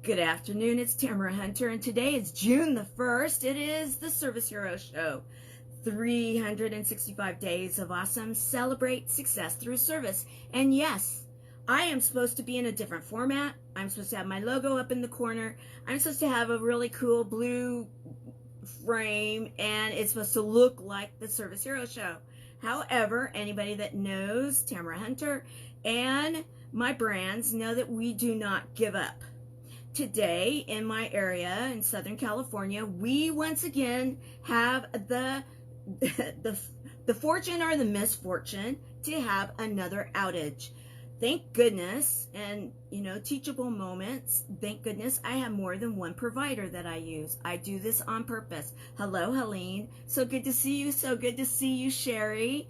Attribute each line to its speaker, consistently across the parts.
Speaker 1: Good afternoon, it's Tamara Hunter, and today is June the 1st. It is the Service Hero Show. 365 days of awesome. Celebrate success through service. And yes, I am supposed to be in a different format. I'm supposed to have my logo up in the corner. I'm supposed to have a really cool blue frame, and it's supposed to look like the Service Hero Show. However, anybody that knows Tamara Hunter and my brands know that we do not give up. Today in my area in Southern California, we once again have the fortune or the misfortune to have another outage. Thank goodness, and teachable moments, thank goodness I have more than one provider that I use. I do this on purpose. Hello, Helene. So good to see you. So good to see you, Sherry.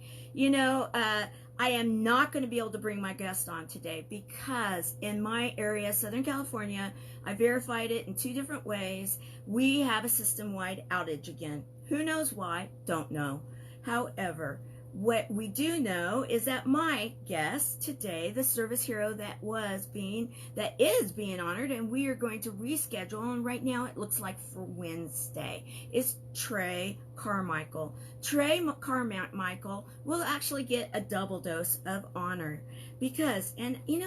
Speaker 1: I am not going to be able to bring my guest on today because in my area, Southern California, I verified it in 2 different ways. We have a system-wide outage again. Who knows why? Don't know. However, what we do know is that my guest today, the service hero that is being honored, and we are going to reschedule, and right now it looks like for Wednesday, is Trey Carmichael. Trey Carmichael will actually get a double dose of honor because, and he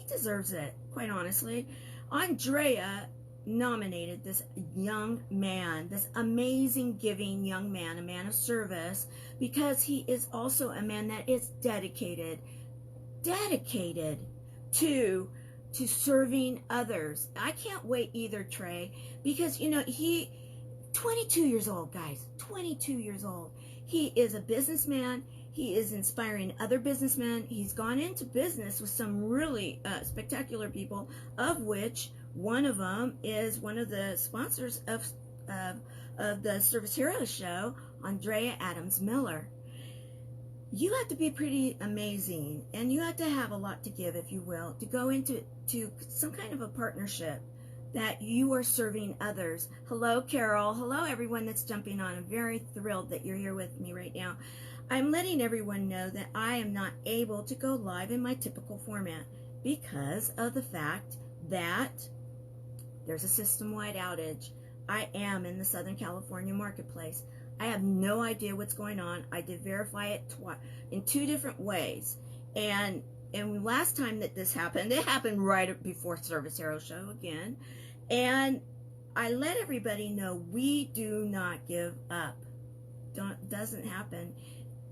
Speaker 1: deserves it, quite honestly. Andrea nominated this young man, this amazing giving young man, a man of service, because he is also a man that is dedicated to serving others. I can't wait either, Trey, because he 22 years old, guys, 22 years old. He is a businessman. He is inspiring other businessmen. He's gone into business with some really spectacular people, of which one of them is one of the sponsors of the Service Hero Show, Andrea Adams Miller. You have to be pretty amazing, and you have to have a lot to give, if you will, to go into some kind of a partnership that you are serving others. Hello, Carol. Hello, everyone that's jumping on. I'm very thrilled that you're here with me right now. I'm letting everyone know that I am not able to go live in my typical format because of the fact that there's a system-wide outage. I am in the Southern California marketplace. I have no idea what's going on. I did verify it in 2 different ways. And last time that this happened, it happened right before Service Hero Show again. And I let everybody know we do not give up. Doesn't happen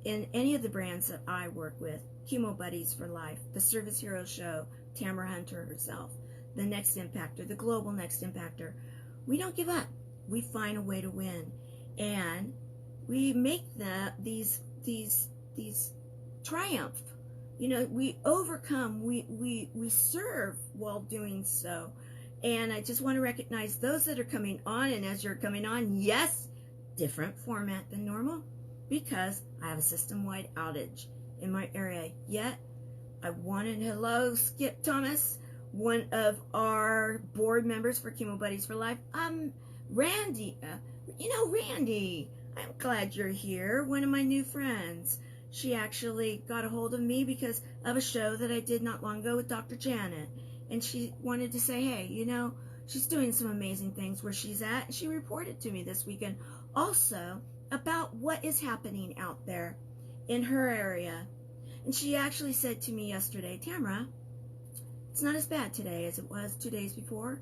Speaker 1: in any of the brands that I work with. Chemo Buddies for Life, the Service Hero Show, Tamara Hunter herself, the Next Impactor, the Global Next Impactor. We don't give up. We find a way to win. And we make these triumph. We overcome, we serve while doing so. And I just want to recognize those that are coming on, and as you're coming on, yes, different format than normal because I have a system-wide outage in my area. Yet, I wanted, hello, Skip Thomas, one of our board members for Chemo Buddies for Life. Randy, Randy, I'm glad you're here, one of my new friends. She actually got a hold of me because of a show that I did not long ago with Dr. Janet. And she wanted to say, hey, she's doing some amazing things where she's at. She reported to me this weekend also about what is happening out there in her area. And she actually said to me yesterday, Tamara, it's not as bad today as it was 2 days before.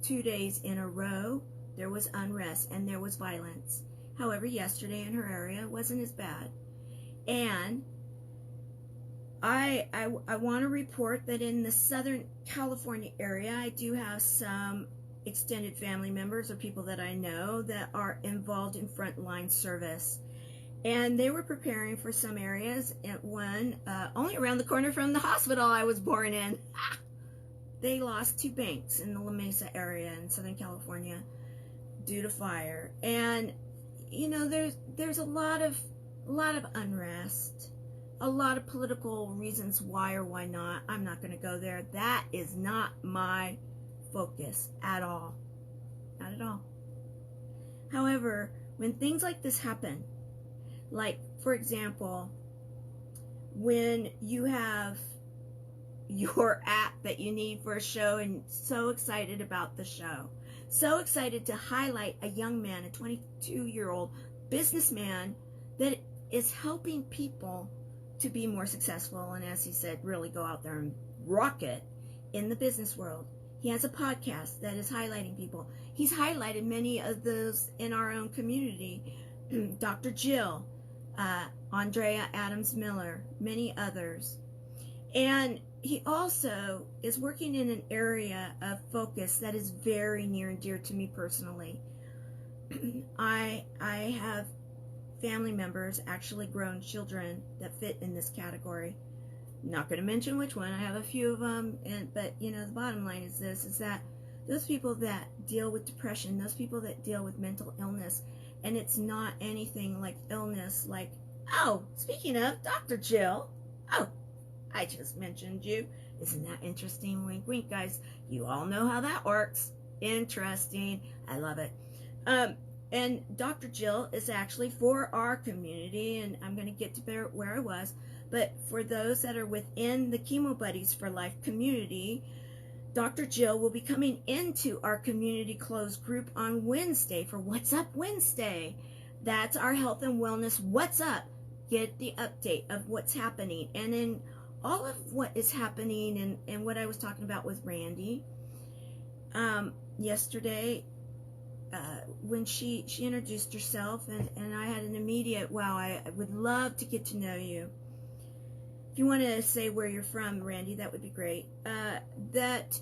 Speaker 1: 2 days in a row, there was unrest and there was violence. However, yesterday in her area wasn't as bad. And I want to report that in the Southern California area, I do have some extended family members or people that I know that are involved in frontline service. And they were preparing for some areas, and one, only around the corner from the hospital I was born in, they lost 2 banks in the La Mesa area in Southern California due to fire. And, there's a lot of unrest, a lot of political reasons why or why not. I'm not going to go there. That is not my focus at all. Not at all. However, when things like this happen, like, for example, when you have your app that you need for a show, and so excited about the show. So excited to highlight a young man, a 22-year-old businessman that is helping people to be more successful, and as he said, really go out there and rock it in the business world. He has a podcast that is highlighting people. He's highlighted many of those in our own community. Dr. Jill, Andrea Adams Miller, many others. And he also is working in an area of focus that is very near and dear to me personally. I have family members, actually grown children, that fit in this category. Not going to mention which one. I have a few of them, but the bottom line is this: is that those people that deal with depression, those people that deal with mental illness, and it's not anything like illness like, oh, speaking of Dr. Jill, oh, I just mentioned you. Isn't that interesting? Wink, wink, guys. You all know how that works. Interesting. I love it. And Dr. Jill is actually for our community, and I'm going to get to where I was. But for those that are within the Chemo Buddies for Life community, Dr. Jill will be coming into our community closed group on Wednesday for What's Up Wednesday. That's our health and wellness What's Up. Get the update of what's happening. And then all of what is happening and what I was talking about with Randy yesterday, when she introduced herself, and I had an immediate, wow, I would love to get to know you. If you want to say where you're from, Randy, that would be great. That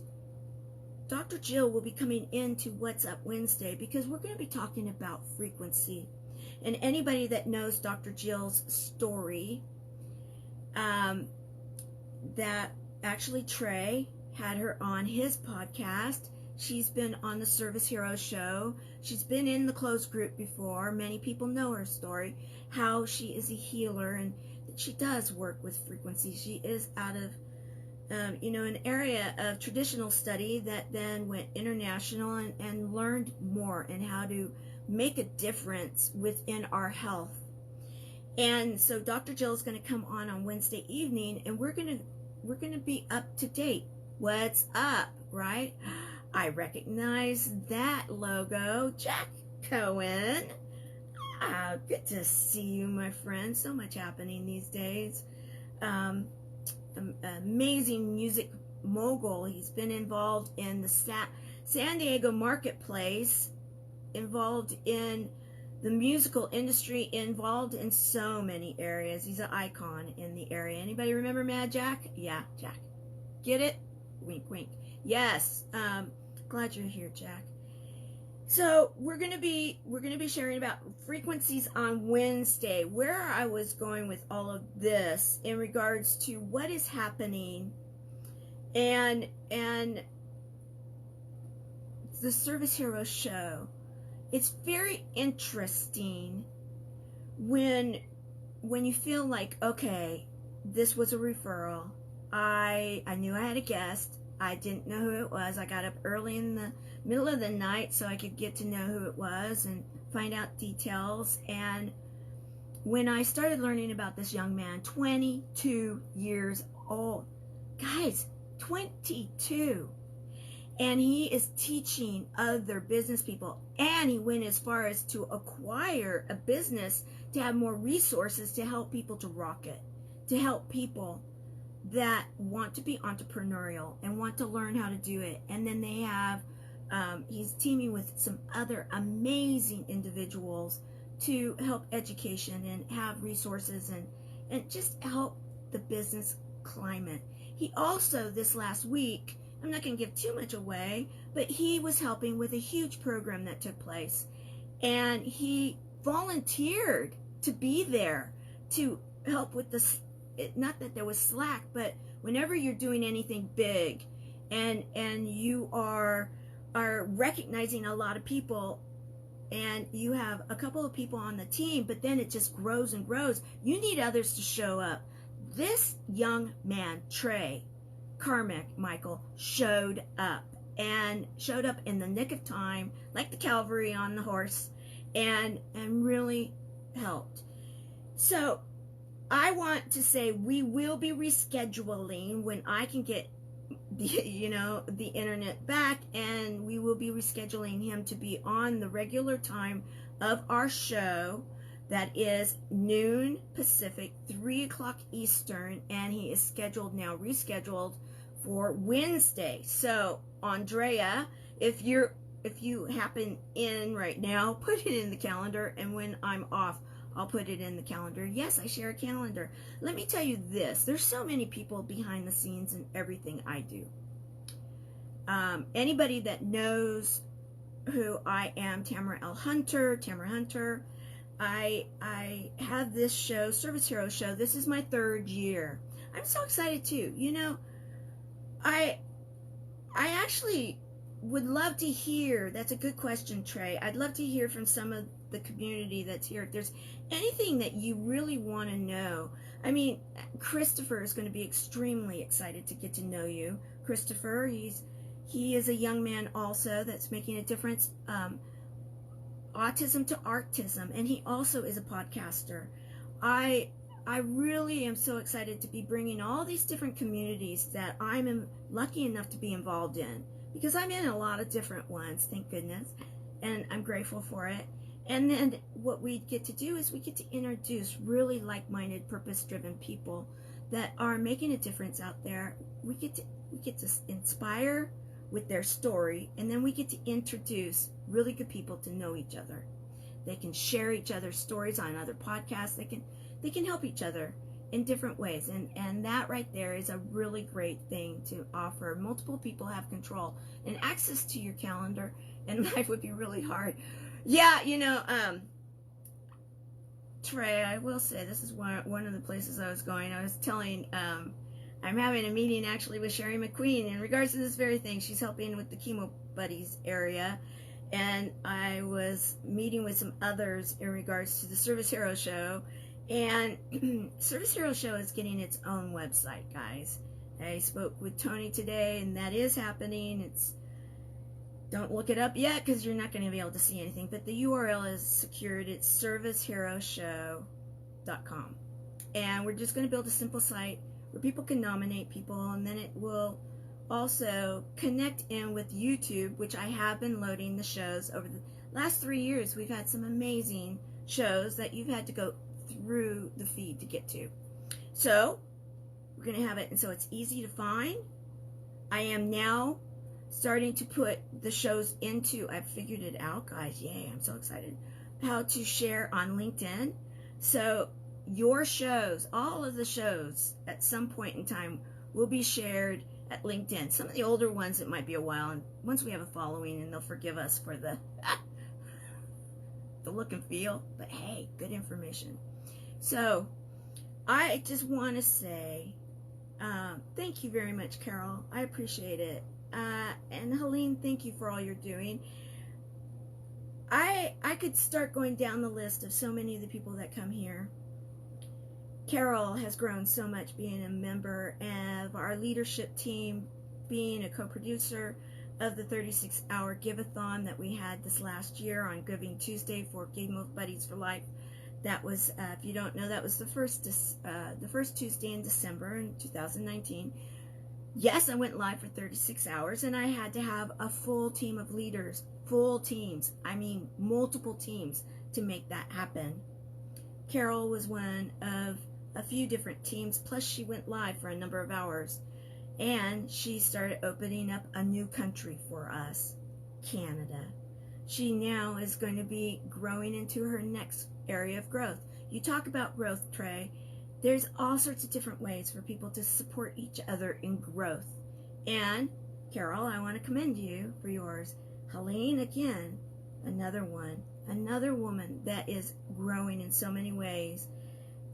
Speaker 1: Dr. Jill will be coming into What's Up Wednesday because we're going to be talking about frequency. And anybody that knows Dr. Jill's story, that actually Trey had her on his podcast. She's been on the Service Hero show. She's been in the closed group before. Many people know her story, how she is a healer and she does work with frequency. She is out of, an area of traditional study that then went international and learned more in how to make a difference within our health. And so Dr. Jill is going to come on Wednesday evening, and we're going to be up to date. What's up, right? I recognize that logo. Jack Cohen. Good to see you, my friend. So much happening these days. Amazing music mogul. He's been involved in the San Diego marketplace, involved in the musical industry, involved in so many areas. He's an icon in the area. Anybody remember Mad Jack? Yeah, Jack. Get it? Wink, wink. Yes. Glad you're here, Jack. So we're gonna be sharing about frequencies on Wednesday. Where I was going with all of this in regards to what is happening, and the Service Hero show. It's very interesting when you feel like, okay, this was a referral. I knew I had a guest. I didn't know who it was. I got up early in the middle of the night so I could get to know who it was and find out details. And when I started learning about this young man, 22 years old, guys, 22, and he is teaching other business people, and he went as far as to acquire a business to have more resources to help people to rock it, to help people that want to be entrepreneurial and want to learn how to do it. And then they have, he's teaming with some other amazing individuals to help education and have resources and just help the business climate. He also, this last week, I'm not going to give too much away, but he was helping with a huge program that took place. And he volunteered to be there to help with this. Not that there was slack, but whenever you're doing anything big and you are recognizing a lot of people and you have a couple of people on the team, but then it just grows and grows, you need others to show up. This young man, Trey Carmichael, showed up in the nick of time, like the cavalry on the horse, and really helped. So I want to say we will be rescheduling when I can get the internet back, and we will be rescheduling him to be on the regular time of our show. That is noon Pacific, 3 o'clock Eastern, and he is rescheduled for Wednesday. So, Andrea, if you happen in right now, put it in the calendar, and when I'm off, I'll put it in the calendar. Yes, I share a calendar. Let me tell you this. There's so many people behind the scenes in everything I do. Anybody that knows who I am, Tamara Hunter. I have this show, Service Hero Show. This is my 3rd year. I'm so excited too. I actually would love to hear. That's a good question, Trey. I'd love to hear from some of the community that's here. If there's anything that you really want to know. I mean, Christopher is going to be extremely excited to get to know you. Christopher, he is a young man also that's making a difference. Autism to Artism, and he also is a podcaster. I really am so excited to be bringing all these different communities that I'm lucky enough to be involved in, because I'm in a lot of different ones, thank goodness, and I'm grateful for it. And then what we get to do is we get to introduce really like-minded, purpose-driven people that are making a difference out there. We get to inspire with their story, and then we get to introduce really good people to know each other. They can share each other's stories on other podcasts. They can help each other in different ways, and that right there is a really great thing to offer. Multiple people have control and access to your calendar, and life would be really hard. Yeah, Trey, I will say this is one of the places I was going. I was telling, I'm having a meeting actually with Sherry McQueen in regards to this very thing. She's helping with the Chemo Buddies area, and I was meeting with some others in regards to the Service Hero Show, and Service Hero Show is getting its own website, guys. I spoke with Tony today, and that is happening. Don't look it up yet because you're not going to be able to see anything, but the URL is secured. It's serviceheroshow.com, and we're just going to build a simple site where people can nominate people, and then it will also connect in with YouTube, which I have been loading the shows over the last 3 years. We've had some amazing shows that you've had to go through the feed to get to. So we're going to have it, and so it's easy to find. I am now starting to put the shows into, I've figured it out, guys. Yay, I'm so excited. How to share on LinkedIn. So your shows, all of the shows at some point in time will be shared at LinkedIn. Some of the older ones, it might be a while, and once we have a following, and they'll forgive us for the look and feel, but hey, good information. So I just want to say thank you very much, Carol. I appreciate it. And Helene, thank you for all you're doing. I could start going down the list of so many of the people that come here. Carol has grown so much being a member of our leadership team, being a co-producer of the 36-hour Give-a-thon that we had this last year on Giving Tuesday for Chemo Buddies for Life. That was, if you don't know, that was the first Tuesday in December in 2019. Yes, I went live for 36 hours, and I had to have a full team of leaders, full teams, I mean multiple teams, to make that happen. Carol was one of a few different teams, plus she went live for a number of hours, and she started opening up a new country for us, Canada. She now is going to be growing into her next area of growth. You talk about growth, Trey. There's all sorts of different ways for people to support each other in growth. And Carol, I want to commend you for yours. Helene, again, another one, another woman that is growing in so many ways.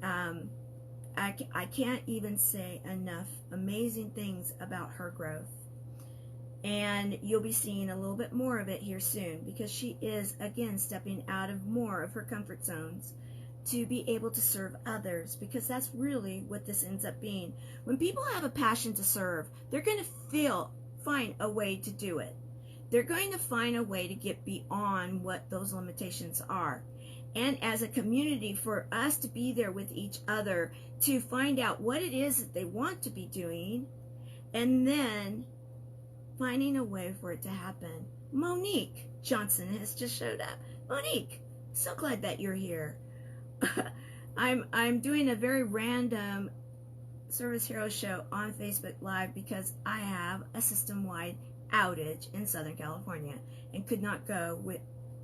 Speaker 1: I can't even say enough amazing things about her growth. And you'll be seeing a little bit more of it here soon, because she is, again, stepping out of more of her comfort zones to be able to serve others, because that's really what this ends up being. When people have a passion to serve, they're going to find a way to do it. They're going to find a way to get beyond what those limitations are. and as a community for us to be there with each other to find out what it is that they want to be doing, and then finding a way for it to happen. Monique Johnson has just showed up. Monique, so glad that you're here. I'm doing a very random Service Hero show on Facebook Live because I have a system-wide outage in Southern California and could not go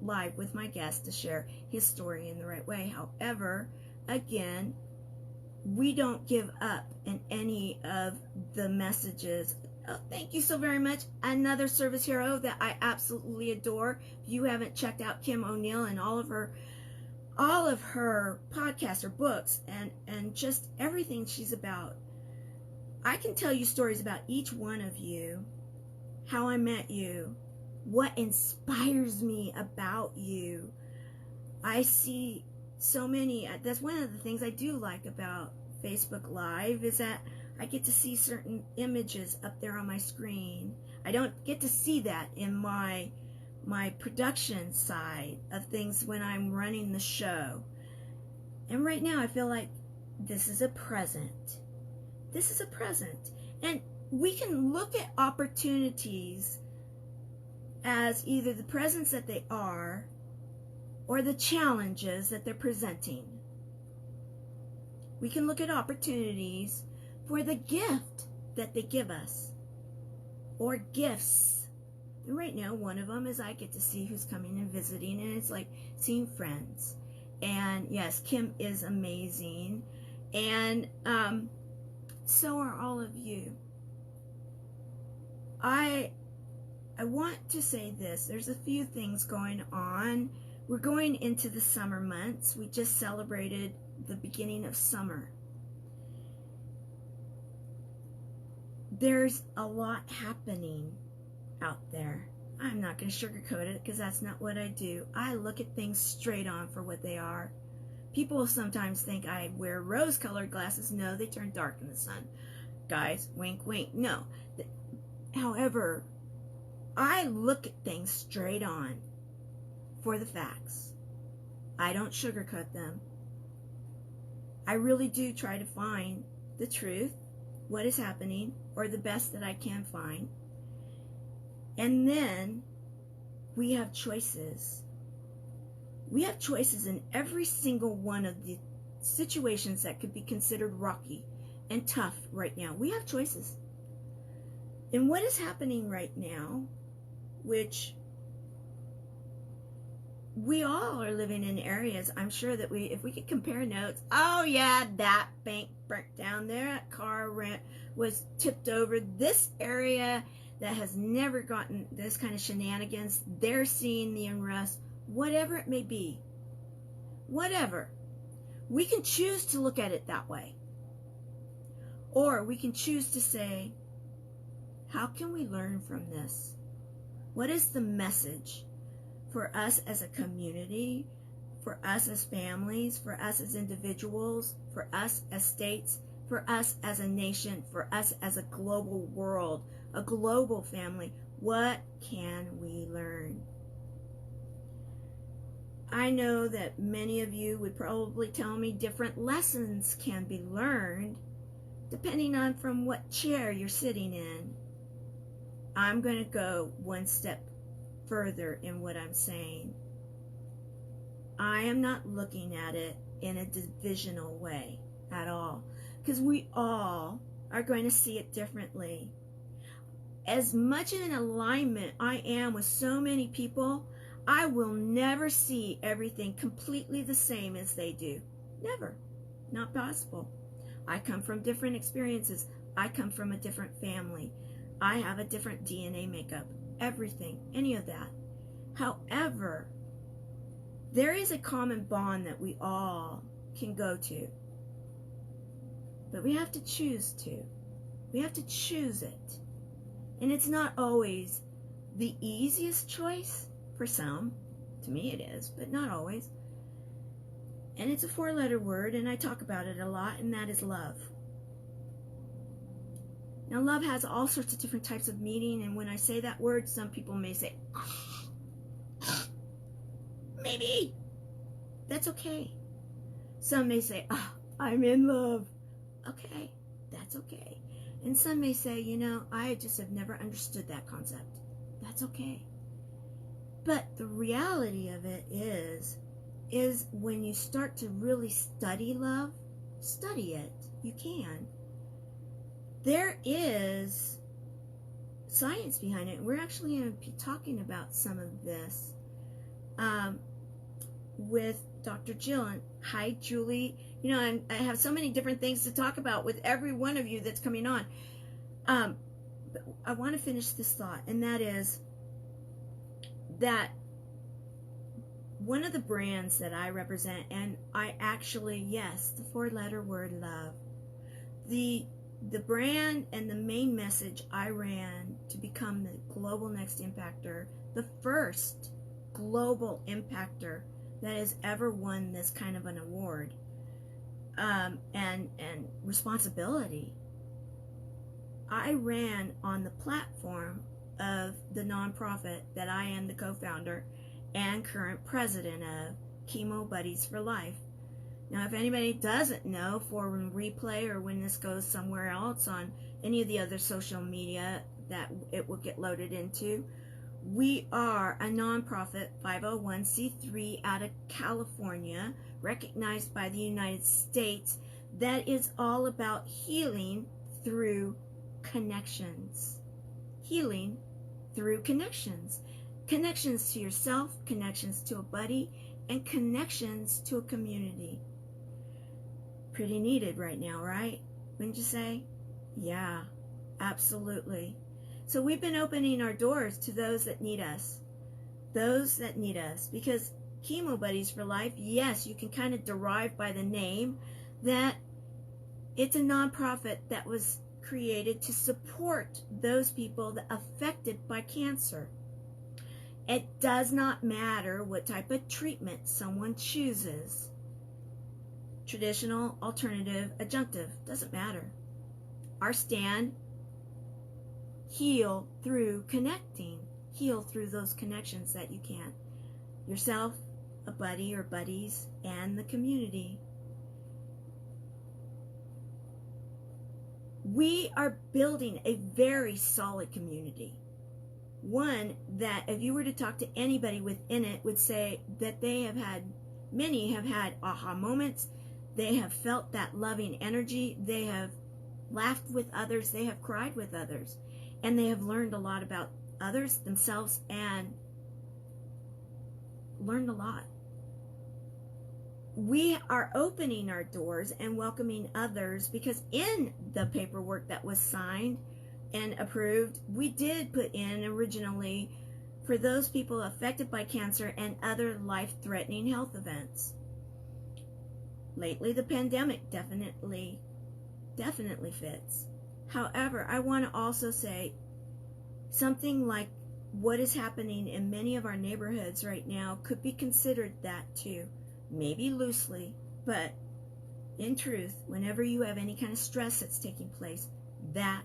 Speaker 1: live with my guest to share his story in the right way. However, again, we don't give up in any of the messages. Oh, thank you so very much. Another service hero that I absolutely adore. If you haven't checked out Kim O'Neill and all of her podcasts or books and just everything she's about, I can tell you stories about each one of you, how I met you, what inspires me about you. I see so many. That's one of the things I do like about Facebook Live, is that I get to see certain images up there on my screen. I don't get to see that in my production side of things when I'm running the show. And right now I feel like this is a present. This is a present. And we can look at opportunities as either the presents that they are or the challenges that they're presenting. We can look at opportunities for the gift that they give us, or gifts. And right now, one of them is I get to see who's coming and visiting, and it's like seeing friends. And yes, Kim is amazing, and so are all of you. I want to say this. There's a few things going on. We're going into the summer months. We just celebrated the beginning of summer. There's a lot happening out there. I'm not going to sugarcoat it because that's not what I do. I look at things straight on for what they are. People sometimes think I wear rose-colored glasses. No, they turn dark in the sun. Guys, wink, wink. No. However, I look at things straight on for the facts. I don't sugarcoat them. I really do try to find the truth, what is happening, or the best that I can find. And then we have choices. We have choices in every single one of the situations that could be considered rocky and tough right now. We have choices. And what is happening right now, which we all are living in areas, I'm sure that if we could compare notes, oh yeah, that bank burnt down, that car was tipped over, this area that has never gotten this kind of shenanigans, they're seeing the unrest, whatever it may be, whatever. We can choose to look at it that way. Or we can choose to say, how can we learn from this? What is the message for us as a community, for us as families, for us as individuals, for us as states, for us as a nation, for us as a global world, a global family? What can we learn? I know that many of you would probably tell me different lessons can be learned depending on from what chair you're sitting in. I'm going to go one step further in what I'm saying. I am not looking at it in a divisional way at all, because we all are going to see it differently. As much in alignment I am with so many people, I will never see everything completely the same as they do. Never. Not possible. I come from different experiences. I come from a different family. I have a different DNA makeup. Everything. Any of that. However, there is a common bond that we all can go to. But we have to choose to. We have to choose it. And it's not always the easiest choice for some. To me it is, but not always. And it's a 4-letter word, and I talk about it a lot, and that is love. Now, love has all sorts of different types of meaning, and when I say that word, some people may say, maybe. That's okay. Some may say, oh, I'm in love. Okay, that's okay. And some may say, you know, I just have never understood that concept. That's okay. But the reality of it is when you start to really study love, study it. You can. There is science behind it. We're actually going to be talking about some of this with Dr. Jill. And hi, Julie. You know, I have so many different things to talk about with every one of you that's coming on. But I want to finish this thought, and that is that one of the brands that I represent, and I actually, yes, the 4-letter word love, the brand and the main message I ran to become the global next impactor, the first global impactor that has ever won this kind of an award and responsibility. I ran on the platform of the nonprofit that I am the co-founder and current president of, Chemo Buddies for Life. Now, if anybody doesn't know, for replay or when this goes somewhere else on any of the other social media that it will get loaded into, we are a nonprofit 501c3 out of California, recognized by the United States, that is all about healing through connections. Healing through connections. Connections to yourself, connections to a buddy, and connections to a community. Pretty needed right now, right? Wouldn't you say? Yeah, absolutely. So we've been opening our doors to those that need us. Those that need us. Because Chemo Buddies for Life, yes, you can kind of derive by the name that it's a nonprofit that was created to support those people that are affected by cancer. It does not matter what type of treatment someone chooses. Traditional, alternative, adjunctive, doesn't matter. Our stand, heal through connecting. Heal through those connections that you can. Yourself, a buddy or buddies, and the community. We are building a very solid community. One that if you were to talk to anybody within it would say that many have had aha moments. They have felt that loving energy. They have laughed with others. They have cried with others. And they have learned a lot about others, themselves, and learned a lot. We are opening our doors and welcoming others because in the paperwork that was signed and approved, we did put in originally for those people affected by cancer and other life-threatening health events. Lately, the pandemic definitely fits. However, I want to also say something like what is happening in many of our neighborhoods right now could be considered that too. Maybe loosely, but in truth, whenever you have any kind of stress that's taking place, that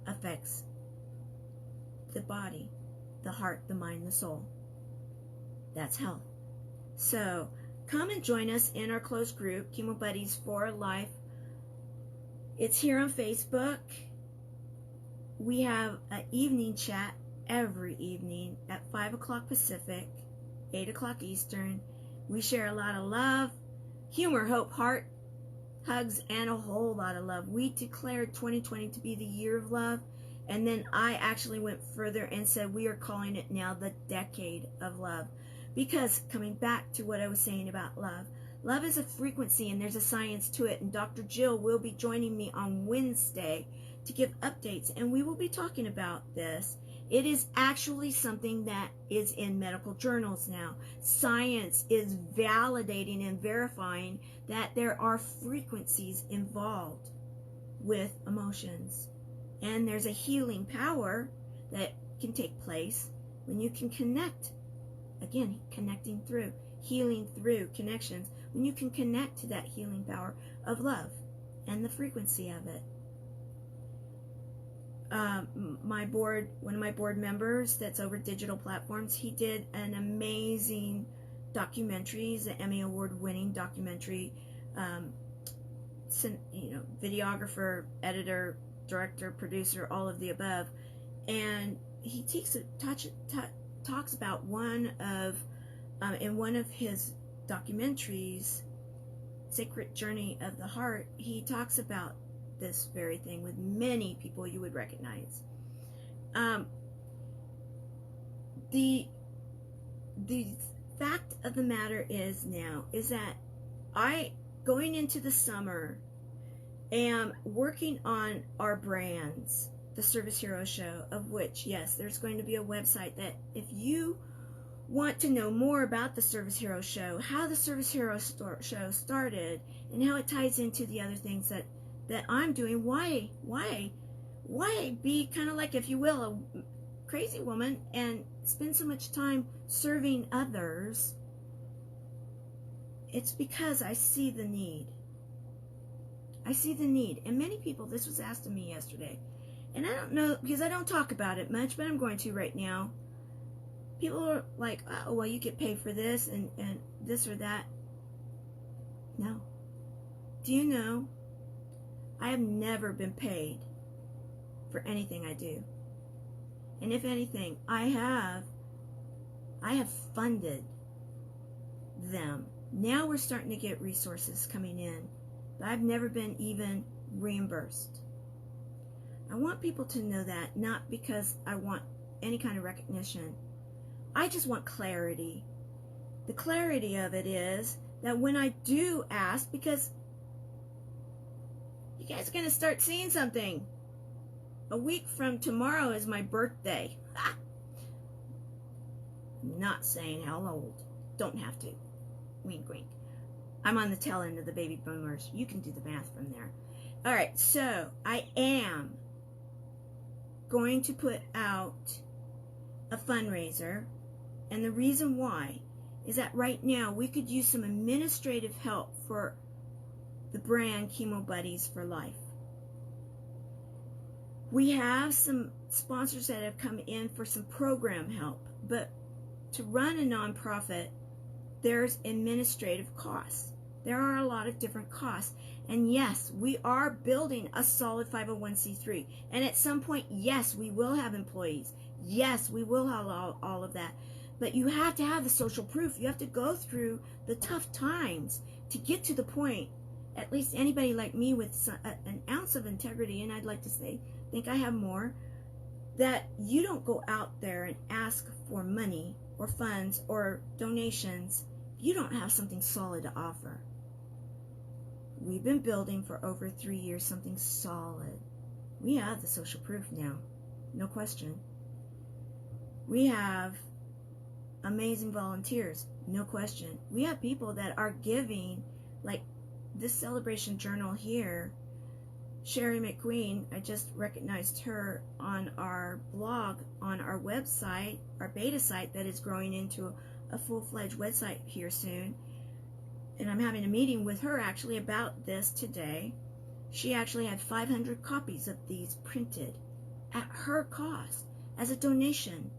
Speaker 1: affects the body, the heart, the mind, the soul. That's health. So come and join us in our closed group, Chemo Buddies for Life. It's here on Facebook. We have an evening chat every evening at 5 o'clock Pacific, 8 o'clock Eastern. We share a lot of love, humor, hope, heart, hugs, and a whole lot of love. We declared 2020 to be the year of love, and then I actually went further and said we are calling it now the decade of love. Because coming back to what I was saying about love, love is a frequency and there's a science to it. And Dr. Jill will be joining me on Wednesday to give updates, and we will be talking about this. It is actually something that is in medical journals now. Science is validating and verifying that there are frequencies involved with emotions. And there's a healing power that can take place when you can connect. Again, connecting through, healing through connections. When you can connect to that healing power of love and the frequency of it. One of my board members that's over digital platforms, he did an amazing documentaries, the Emmy Award-winning documentary, videographer, editor, director, producer, all of the above. And he talks about in one of his documentaries, Sacred Journey of the Heart, he talks about this very thing with many people you would recognize. The fact of the matter is that going into the summer, am working on our brands, the Service Hero Show, of which, yes, there's going to be a website that if you want to know more about the Service Hero Show, how the Service Hero Show started, and how it ties into the other things that I'm doing, why be kind of like, if you will, a crazy woman and spend so much time serving others? It's because I see the need. I see the need. And many people, this was asked of me yesterday, and I don't know, because I don't talk about it much, but I'm going to right now. People are like, oh, well, you get paid for this and this or that. No. Do you know, I have never been paid for anything I do. And if anything, I have funded them. Now we're starting to get resources coming in, but I've never been even reimbursed. I want people to know that, not because I want any kind of recognition. I just want clarity. The clarity of it is that when I do ask, because you guys are going to start seeing something. A week from tomorrow is my birthday. I'm not saying how old. Don't have to. Wink, wink. I'm on the tail end of the baby boomers. You can do the math from there. All right, so I am going to put out a fundraiser, and the reason why is that right now we could use some administrative help for the brand Chemo Buddies for Life. We have some sponsors that have come in for some program help, but to run a nonprofit, there's administrative costs. There are a lot of different costs. And yes, we are building a solid 501c3. And at some point, yes, we will have employees. Yes, we will have all of that. But you have to have the social proof. You have to go through the tough times to get to the point, at least anybody like me with an ounce of integrity, and I'd like to say, think I have more, that you don't go out there and ask for money or funds or donations if you don't have something solid to offer. We've been building for over 3 years something solid. We have the social proof now, no question. We have amazing volunteers, no question. We have people that are giving, like this celebration journal here, Sherry McQueen, I just recognized her on our blog, on our website, our beta site that is growing into a full-fledged website here soon. And I'm having a meeting with her actually about this today. She actually had 500 copies of these printed at her cost as a donation.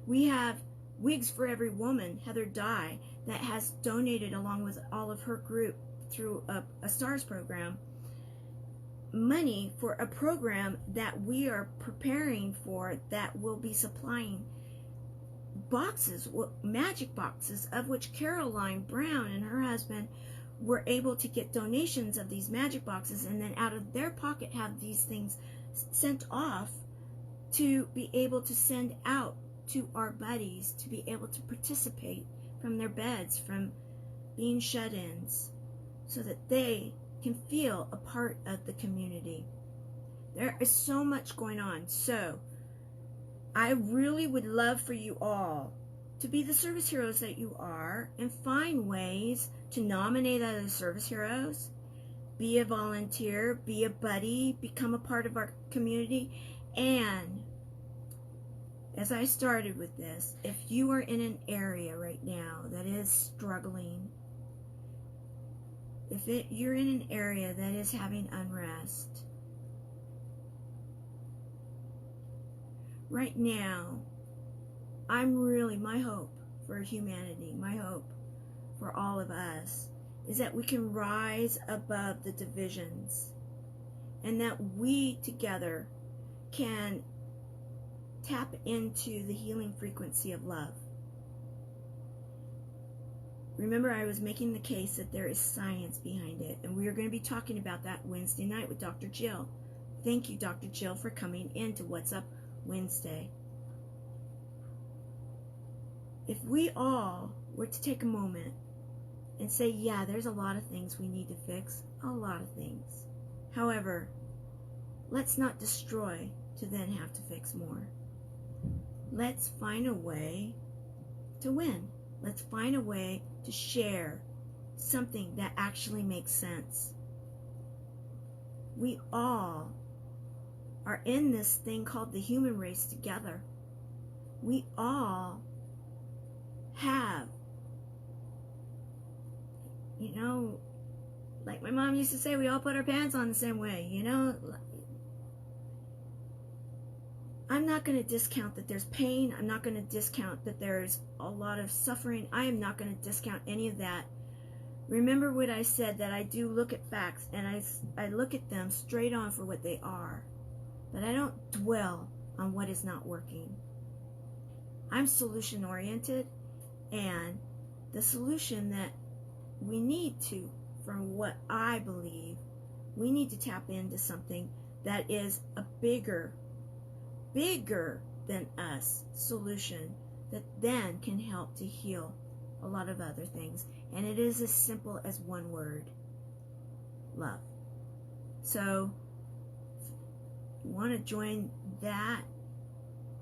Speaker 1: We have Wigs for Every Woman, Heather Dye, that has donated along with all of her group through a STARS program, money for a program that we are preparing for, that will be supplying boxes, magic boxes, of which Caroline Brown and her husband were able to get donations of these magic boxes, and then out of their pocket have these things sent off to be able to send out to our buddies to be able to participate from their beds, from being shut-ins, so that they can feel a part of the community. There is so much going on. So I really would love for you all to be the service heroes that you are and find ways to nominate other service heroes, be a volunteer, be a buddy, become a part of our community. And as I started with this, if you are in an area right now that is struggling, if you're in an area that is having unrest, right now, my hope for humanity, my hope for all of us, is that we can rise above the divisions and that we together can tap into the healing frequency of love. Remember, I was making the case that there is science behind it, and we are going to be talking about that Wednesday night with Dr. Jill. Thank you, Dr. Jill, for coming into What's Up Wednesday. If we all were to take a moment and say, yeah, there's a lot of things we need to fix, a lot of things. However, let's not destroy to then have to fix more. Let's find a way to win. Let's find a way to share something that actually makes sense. We all are in this thing called the human race together. We all have, like my mom used to say, we all put our pants on the same way, I'm not going to discount that there's pain. I'm not going to discount that there's a lot of suffering. I am not going to discount any of that. Remember what I said, that I do look at facts, and I look at them straight on for what they are. But I don't dwell on what is not working. I'm solution oriented, and the solution that we need to, from what I believe, we need to tap into something that is a bigger than us solution that then can help to heal a lot of other things. And it is as simple as one word: love. So if you want to join that,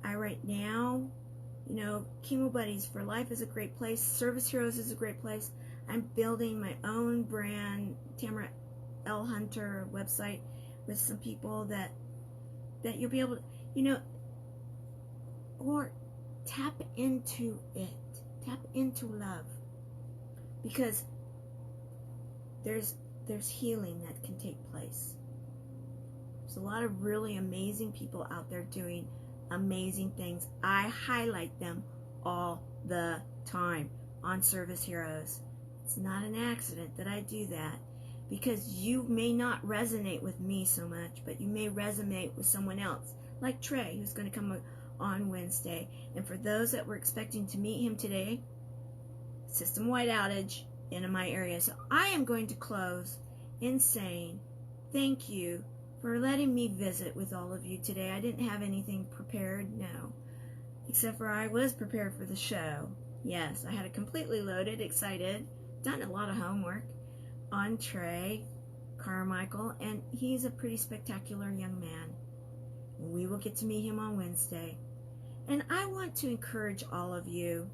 Speaker 1: right now, Chemo Buddies for Life is a great place. Service Heroes is a great place. I'm building my own brand, Tamara L. Hunter website, with some people that you'll be able to, or tap into it. Tap into love. Because there's healing that can take place. There's a lot of really amazing people out there doing amazing things. I highlight them all the time on Service Heroes. It's not an accident that I do that, because you may not resonate with me so much, but you may resonate with someone else, like Trey, who's going to come on Wednesday. And for those that were expecting to meet him today, system-wide outage in my area. So I am going to close in saying thank you for letting me visit with all of you today. I didn't have anything prepared, no, except for I was prepared for the show. Yes, I had it completely loaded, excited, done a lot of homework on Trey Carmichael, and he's a pretty spectacular young man. We will get to meet him on Wednesday. And I want to encourage all of you,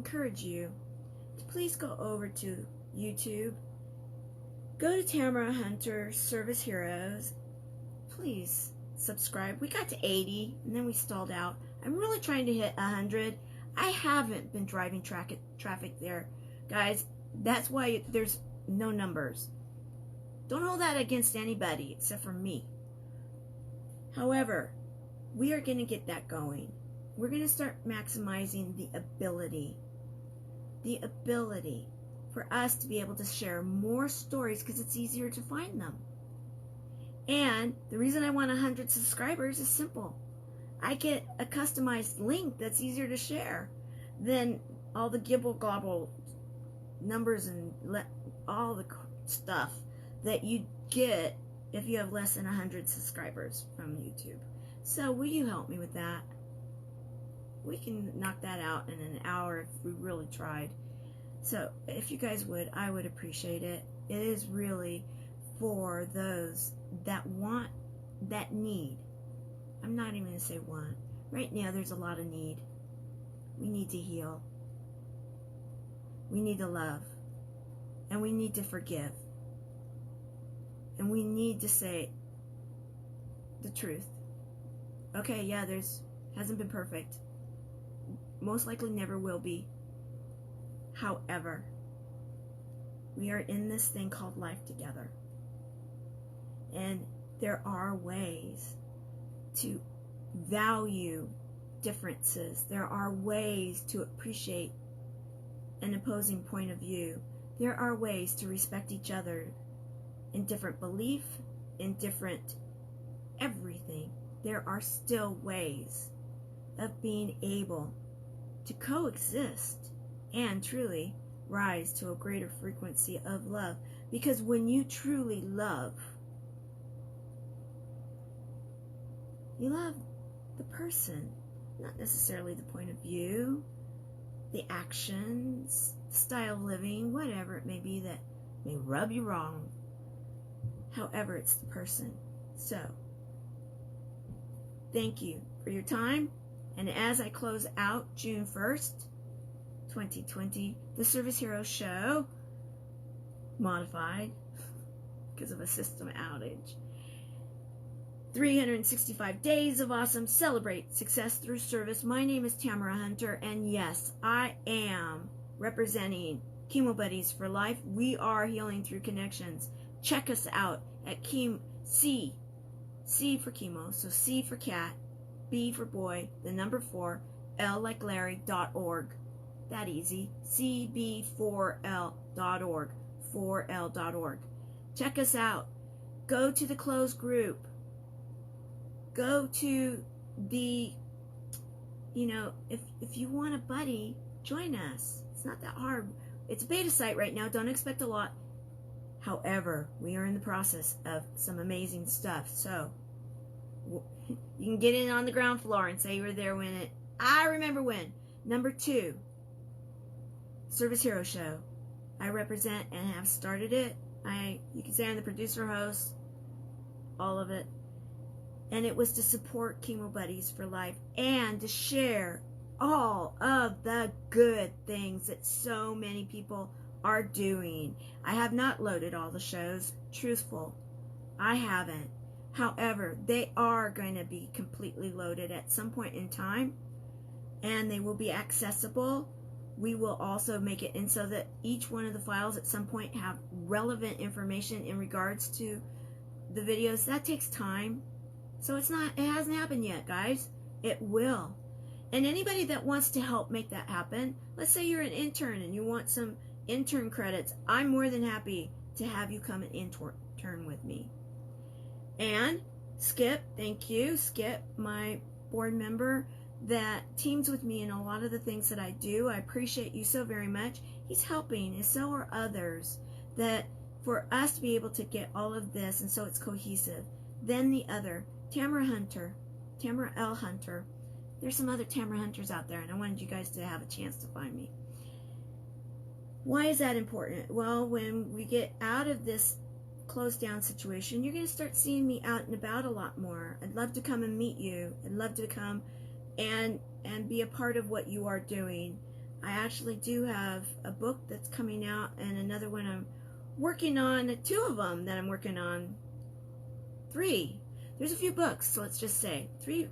Speaker 1: to please go over to YouTube. Go to Tamara Hunter Service Heroes. Please subscribe. We got to 80 and then we stalled out. I'm really trying to hit 100. I haven't been driving traffic there, guys. That's why there's no numbers. Don't hold that against anybody except for me. However, we are going to get that going. We're going to start maximizing the ability for us to be able to share more stories, because it's easier to find them. And the reason I want 100 subscribers is simple. I get a customized link that's easier to share than all the gibble gobble numbers and all the stuff that you get if you have less than 100 subscribers from YouTube. So will you help me with that? We can knock that out in an hour if we really tried. So if you guys would, I would appreciate it. It is really for those that want, that need. I'm not even going to say want. Right now there's a lot of need. We need to heal. We need to love. And we need to forgive. And we need to say the truth. Okay, yeah, hasn't been perfect. Most likely never will be. However, we are in this thing called life together. And there are ways to value differences. There are ways to appreciate an opposing point of view. There are ways to respect each other in different belief, in different everything. There are still ways of being able to coexist and truly rise to a greater frequency of love. Because when you truly love, you love the person, not necessarily the point of view, the actions, style of living, whatever it may be that may rub you wrong. However, it's the person. So, thank you for your time. And as I close out June 1st, 2020, the Service Hero Show, modified because of a system outage. 365 days of awesome. Celebrate success through service. My name is Tamara Hunter, and yes, I am representing Chemo Buddies for Life. We are healing through connections. Check us out at C for chemo, so C for cat, B for boy, the number 4, L like Larry.org. That easy. CB4L.org. 4L.org. Check us out. Go to the closed group. Go to the, if you want a buddy, join us. It's not that hard. It's a beta site right now. Don't expect a lot. However, we are in the process of some amazing stuff. So you can get in on the ground floor and say you were there when I remember when. Number 2, Service Hero Show. I represent and have started it. You can say I'm the producer, host, all of it. And it was to support Chemo Buddies for Life and to share all of the good things that so many people are doing. I have not loaded all the shows. Truthful, I haven't. However, they are going to be completely loaded at some point in time, and they will be accessible. We will also make it in so that each one of the files at some point have relevant information in regards to the videos. That takes time. So it hasn't happened yet, guys. It will. And anybody that wants to help make that happen, let's say you're an intern and you want some intern credits, I'm more than happy to have you come and intern with me. And Skip, thank you. Skip, my board member that teams with me in a lot of the things that I do. I appreciate you so very much. He's helping, and so are others, that for us to be able to get all of this, and so it's cohesive. Then the other, Tamara L. Hunter. There's some other Tamara Hunters out there, and I wanted you guys to have a chance to find me. Why is that important? Well, when we get out of this closed down situation, you're going to start seeing me out and about a lot more. I'd love to come and meet you. I'd love to come and be a part of what you are doing. I actually do have a book that's coming out, and another one I'm working on, 2 of them that I'm working on, 3. There's a few books, so let's just say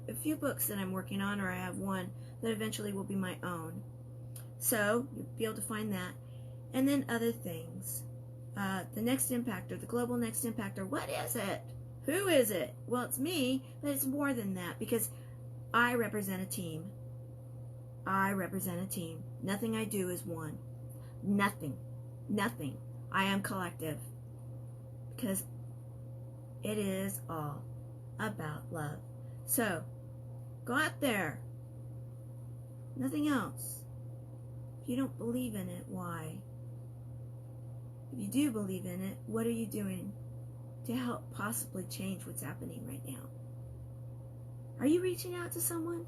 Speaker 1: a few books that I'm working on, or I have one that eventually will be my own. So you'll be able to find that. And then other things. The Next Impactor, the Global Next Impactor. What is it? Who is it? Well, it's me, but it's more than that, because I represent a team. I represent a team. Nothing I do is one. Nothing. Nothing. I am collective. Because it is all about love. So, go out there. Nothing else. If you don't believe in it, why? If you do believe in it, what are you doing to help possibly change what's happening right now? Are you reaching out to someone?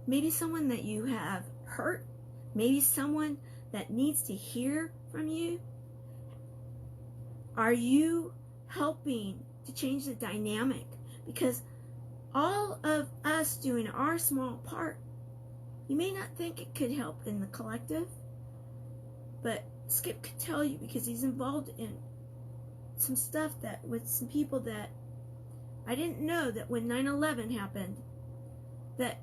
Speaker 1: Maybe someone that you have hurt? Maybe someone that needs to hear from you? Are you helping to change the dynamic? Because all of us doing our small part, you may not think it could help in the collective, but Skip could tell you, because he's involved in some stuff that with some people that I didn't know, that when 9/11 happened, that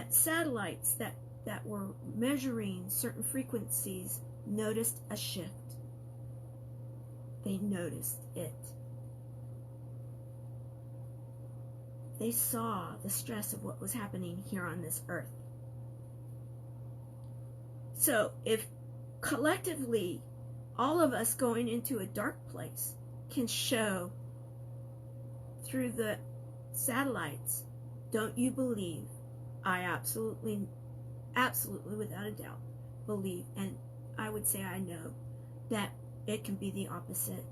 Speaker 1: satellites that were measuring certain frequencies noticed a shift. They noticed it. They saw the stress of what was happening here on this earth. So if collectively all of us going into a dark place can show through the satellites, don't you believe? I absolutely without a doubt believe, and I would say I know, that it can be the opposite.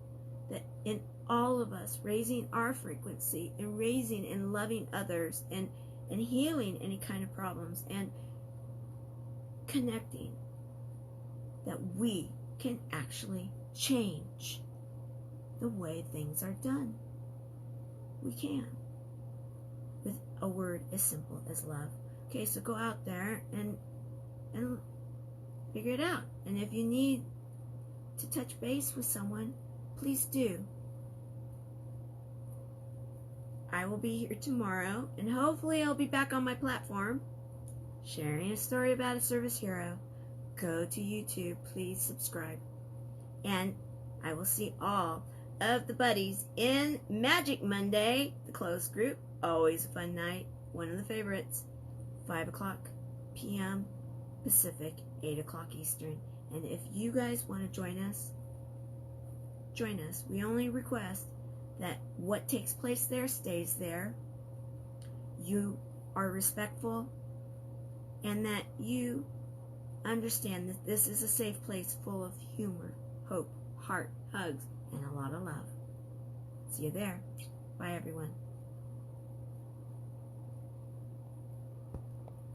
Speaker 1: That in all of us raising our frequency and raising and loving others and healing any kind of problems and connecting, that we can actually change the way things are done. We can, with a word as simple as love. Okay, so go out there and figure it out. And if you need to touch base with someone, please do. I will be here tomorrow, and hopefully I'll be back on my platform sharing a story about a service hero. Go to YouTube, please subscribe. And I will see all of the buddies in Magic Monday, the closed group. Always a fun night. One of the favorites. 5 o'clock p.m. Pacific, 8 o'clock Eastern. And if you guys want to join us, join us. We only request that what takes place there stays there. You are respectful, and that you understand that this is a safe place full of humor, hope, heart, hugs, and a lot of love. See you there. Bye, everyone.